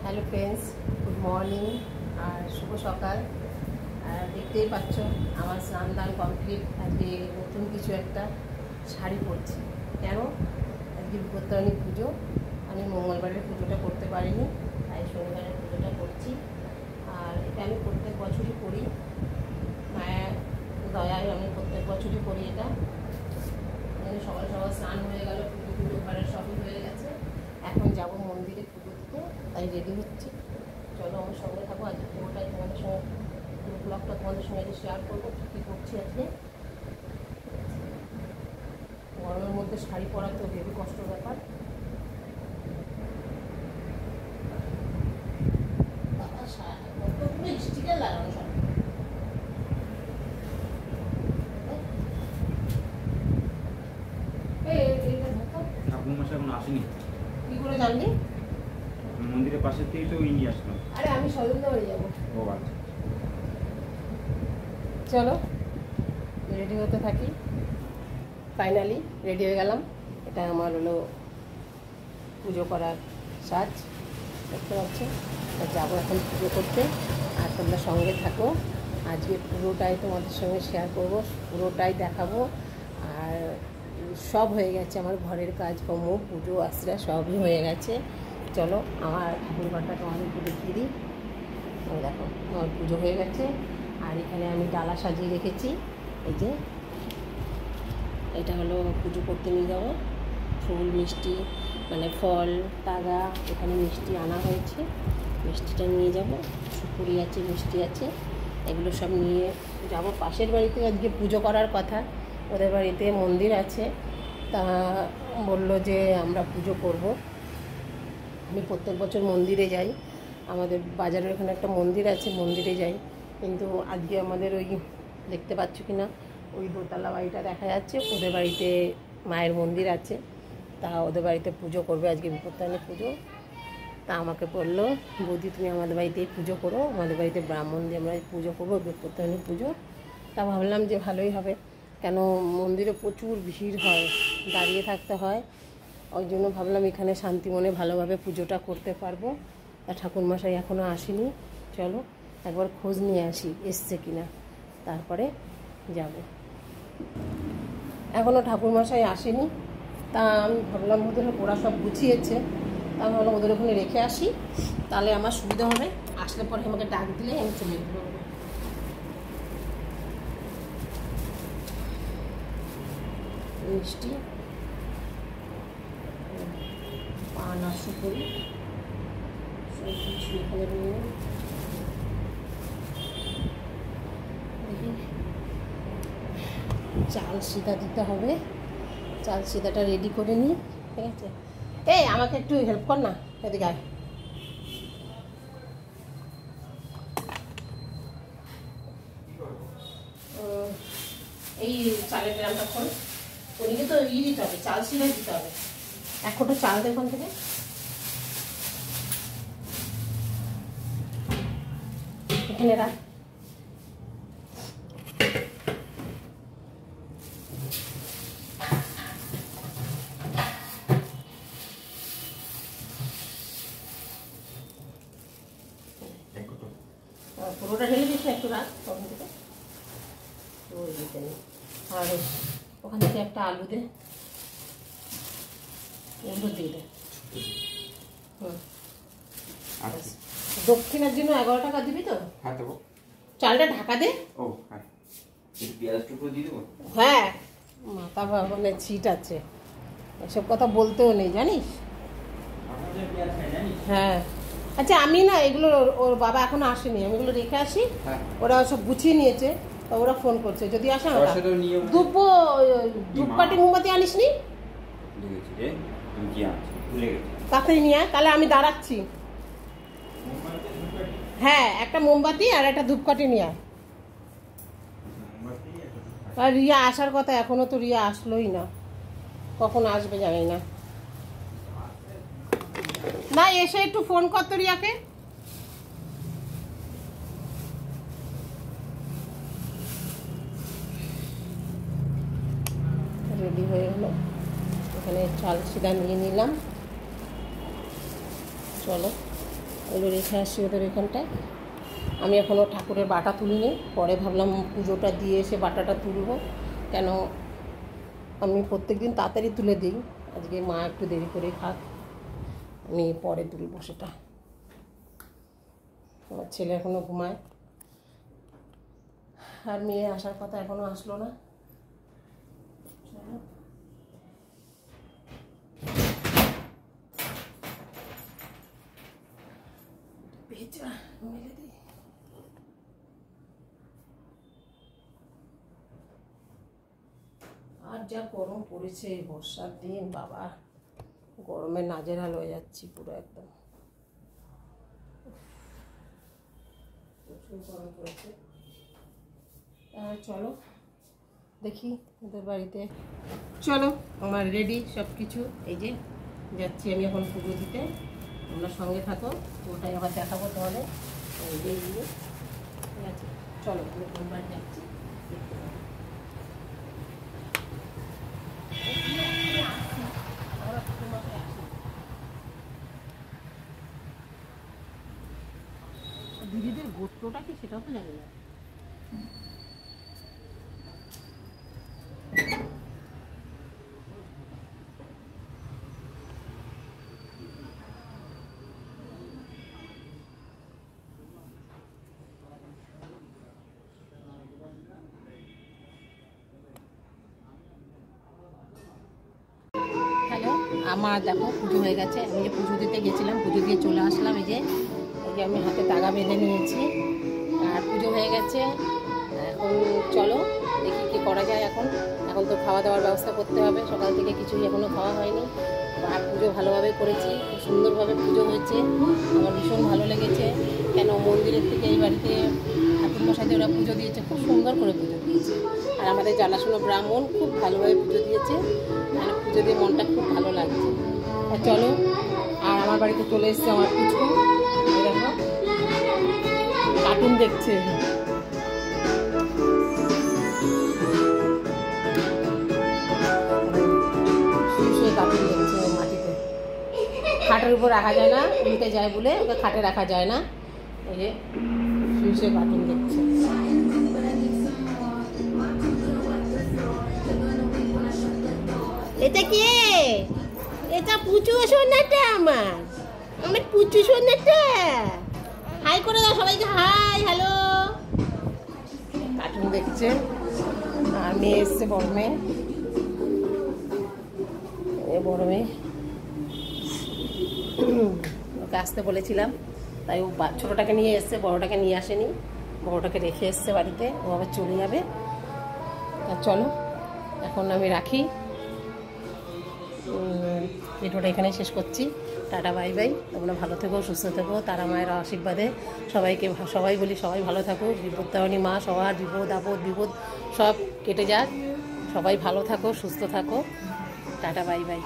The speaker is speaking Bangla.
হ্যালো ফ্রেন্ডস, গুড মর্নিং আর শুভ সকাল। দেখতেই পাচ্ছ আমার স্নান দান কমপ্লিট। আজকে নতুন কিছু একটা শাড়ি পরছি। কেন? আজকে বিপত্তারিণী পুজো। আমি মঙ্গলবারের পুজোটা করতে পারিনি, তাই শনিবারের পুজোটা করছি। আর এটা আমি প্রত্যেক বছরই করি, মায়ের দয়ায় আমি প্রত্যেক বছরই করি এটা। সকাল সকাল স্নান হয়ে গেল, পুজো ঘরের সবই হয়ে গেছে। এখন যাব মন্দিরে পুজো দিতে, তাই রেডি হচ্ছি। চলো আমার সঙ্গে থাকো। আজকে পুরোটাই তোমাদের সঙ্গে, পুরো ব্লগটা তোমাদের সঙ্গে শেয়ার করবো কী করছি আজকে। গরমের মধ্যে শাড়ি পরা তো হেবি কষ্ট ব্যাপার। স্টিকার লাগানো সব। এখন আসেনি। কি করে জানলি? মন্দিরের পাশের থেকেই তো নিয়ে আসলাম। আরে আমি সজলদা বাড়ি যাবো। ও আচ্ছা, চলো রেডি হতে থাকি। ফাইনালি রেডি হয়ে গেলাম। এটা আমার হলো পুজো করার সাজ, দেখতে পাচ্ছ। যাবো এখন পুজো করতে, আর তোমরা সঙ্গে থাকো। আজকে পুরোটাই তোমাদের সঙ্গে শেয়ার করব, পুরোটাই দেখাবো। আর সব হয়ে গেছে আমার ঘরের কাজকর্ম, পুজো আশ্রা সবই হয়ে গেছে। চলো আমার ঠাকুরঘরটা তোমাদেরকে দেখিয়ে দিই। দেখো আমার পুজো হয়ে গেছে। আর এখানে আমি ডালা সাজিয়ে রেখেছি। এই যে এটা হলো পুজো করতে নিয়ে যাবো। ফুল মিষ্টি মানে ফল তাগা, এখানে মিষ্টি আনা হয়েছে, মিষ্টিটা নিয়ে যাব। সুপুরি আছে, মিষ্টি আছে, এগুলো সব নিয়ে যাব। পাশের বাড়িতে আজকে পুজো করার কথা, ওদের বাড়িতে মন্দির আছে, তা বললো যে আমরা পুজো করব। আমি প্রত্যেক বছর মন্দিরে যাই, আমাদের বাজারের ওখানে একটা মন্দির আছে, মন্দিরে যাই। কিন্তু আজকে আমাদের ওই দেখতে পাচ্ছ কি না, ওই দোতলা বাড়িটা দেখা যাচ্ছে, ওদের বাড়িতে মায়ের মন্দির আছে, তা ওদের বাড়িতে পুজো করবে আজকে বিপত্তারিণী পুজো। তা আমাকে বললো, বৌদি তুমি আমাদের বাড়িতেই পুজো করো, আমাদের বাড়িতে ব্রাহ্মণ দিয়ে আমরা পুজো করবো বিপত্তারিণী পুজো। তা ভাবলাম যে ভালোই হবে, কেন মন্দিরে প্রচুর ভিড় হয়, দাঁড়িয়ে থাকতে হয়। ওই জন্য ভাবলাম এখানে শান্তি মনে ভালোভাবে পুজোটা করতে পারবো। তা ঠাকুরমশাই এখনও আসেনি, চলো একবার খোঁজ নিয়ে আসি এসছে কিনা, তারপরে যাব। এখনও ঠাকুরমশাই আসেনি, তা আমি ভাবলাম ওদের ওরা সব গুছিয়েছে, তা আমি ভাবলাম ওদের ওখানে রেখে আসি, তাহলে আমার সুবিধা হবে। আসলে পরে আমাকে ডাক দিলে আমি চলে যেতে পারবো। মিষ্টি, পান আর সুপুরি সব কিছু এখানে নিয়ে চাল সিধা দিতে হবে। চাল সিধাটা রেডি করে নিই, ঠিক আছে? এই আমাকে একটু হেল্প কর না, এদিকে আয়। এই চালের গ্রামটা খোল, ওদিকে তো দিতে হবে, চাল সিধা দিতে হবে। এক কোটো চাল দে ওখান থেকে। এখানে রাখ। পুরোটা ঢেলে দিস, একটু রাখ ওখান থেকে। আর ওখান থেকে একটা আলু দে, এগুলো দিয়ে দে। দক্ষিণের জন্য 11 টাকা দিবি তো? হ্যাঁ দেবো। চালটা ঢাকা দে। ও হ্যাঁ, পেঁয়াজ টুকরো দিয়ে দেবো। হ্যাঁ, মাথা মানে ছিট আছে, এসব কথা বলতেও নেই জানিস। হ্যাঁ আচ্ছা, আমি না এগুলো ওর বাবা এখনো আসেনি, আমি এগুলো রেখে আসি। ওরা সব গুছিয়ে নিয়েছে, তা ওরা ফোন করছে যদি আসে। ধূপকাঠি মোমবাতি আনিস নি? তাড়াতাড়ি নিয়ে আয়, তাহলে আমি দাঁড়াচ্ছি। হ্যাঁ, একটা মোমবাতি আর একটা ধূপকাঠি নিয়ে আয়। আর রিয়া আসার কথা, এখনো তো রিয়া আসলোই না, কখন আসবে জানি না। না এসে একটু ফোন করতো রিয়াকে। রেডি হয়ে গেলো, এখানে চাল সিধা নিয়ে নিলাম। চলো এগুলো রেখে আসি ওদের এখানটায়। আমি এখনও ঠাকুরের বাটা তুলিনি, পরে ভাবলাম পুজোটা দিয়ে এসে বাটাটা তুলব, কেন আমি প্রত্যেকদিন তাড়াতাড়ি তুলে দিই, আজকে মা একটু দেরি করে খাক, আমি পরে তুলব সেটা। আমার ছেলে এখনও ঘুমায়, আর মেয়ে আসার কথা এখনও আসলো না। মেলে দিই। আর যা গরম পড়েছে বর্ষার দিন, বাবা গরমে নাজেহাল হয়ে যাচ্ছি পুরো একদম, প্রচুর গরম পড়েছে। চলো দেখি ওদের বাড়িতে, চলো আমার রেডি সব কিছু, এই যে যাচ্ছি আমি এখন পুজো দিতে, তোমরা সঙ্গে থাকো, ওটাই আবার দেখাবো তোমাদের। এইগুলো ঠিক আছে, চলো নতুন বাড়ি যাচ্ছি, দেখতে পাবো। দিদিদের গোত্রটা কি সেটাও তো জানি না। হ্যালো, আমার দেখো পুজো হয়ে গেছে, আমি যে পুজো দিতে গেছিলাম, পুজো দিয়ে চলে আসলাম। এই যে আমি হাতে তাগা বেঁধে নিয়েছি, আর পুজো হয়ে গেছে। এখন চলো দেখি কী করা যায়। এখন তো খাওয়া দাওয়ার ব্যবস্থা করতে হবে, সকাল থেকে কিছুই এখনও খাওয়া হয়নি। আর পুজো ভালোভাবে করেছি, খুব সুন্দরভাবে পুজো হয়েছে, আমার ভীষণ ভালো লেগেছে। কেন মন্দিরের থেকে এই বাড়িতে ঠাকুরমশাইদের ওরা পুজো দিয়েছে, খুব সুন্দর করে পুজো দিয়েছে। আর আমাদের জানাশোনা ব্রাহ্মণ খুব ভালোভাবে পুজো দিয়েছে, মানে পুজো দিয়ে মনটা খুব ভালো লাগছে। আর চলো, আর আমার বাড়িতে চলে এসছে আমার পুচকু, দেখো কার্টুন দেখছে। কার্টুন দেখছে মাটিতে, খাটের উপর রাখা যায় না, উল্টে যায় বলে ওকে খাটে রাখা যায় না, এই যে শুয়ে কার্টুন দেখছে। এটা কে? এটা পুচু সোনাটা, আমার পুচু সোনাটা। হাই করে দাও সবাইকে, হাই হ্যালো। কার্টুন দেখছে, আর মেয়ে এসছে, বড় মেয়ে, বড় মেয়ে ওকে আসতে বলেছিলাম, তাই ও ছোটোটাকে নিয়ে এসছে, বড়োটাকে নিয়ে আসেনি, বড়োটাকে রেখে এসছে বাড়িতে, ও আবার চলে যাবে। আর চলো এখন আমি রাখি, ভিডিওটা এখানেই শেষ করছি। টাটা বাই বাই, তোমরা ভালো থেকো, সুস্থ থেকো, তারা মায়ের আশীর্বাদে সবাইকে, সবাই বলি সবাই ভালো থাকো, বিপত্তারিণী মা সবার বিপদ আপদ বিপদ সব কেটে যাক, সবাই ভালো থাকো, সুস্থ থাকো, টাটা বাই বাই।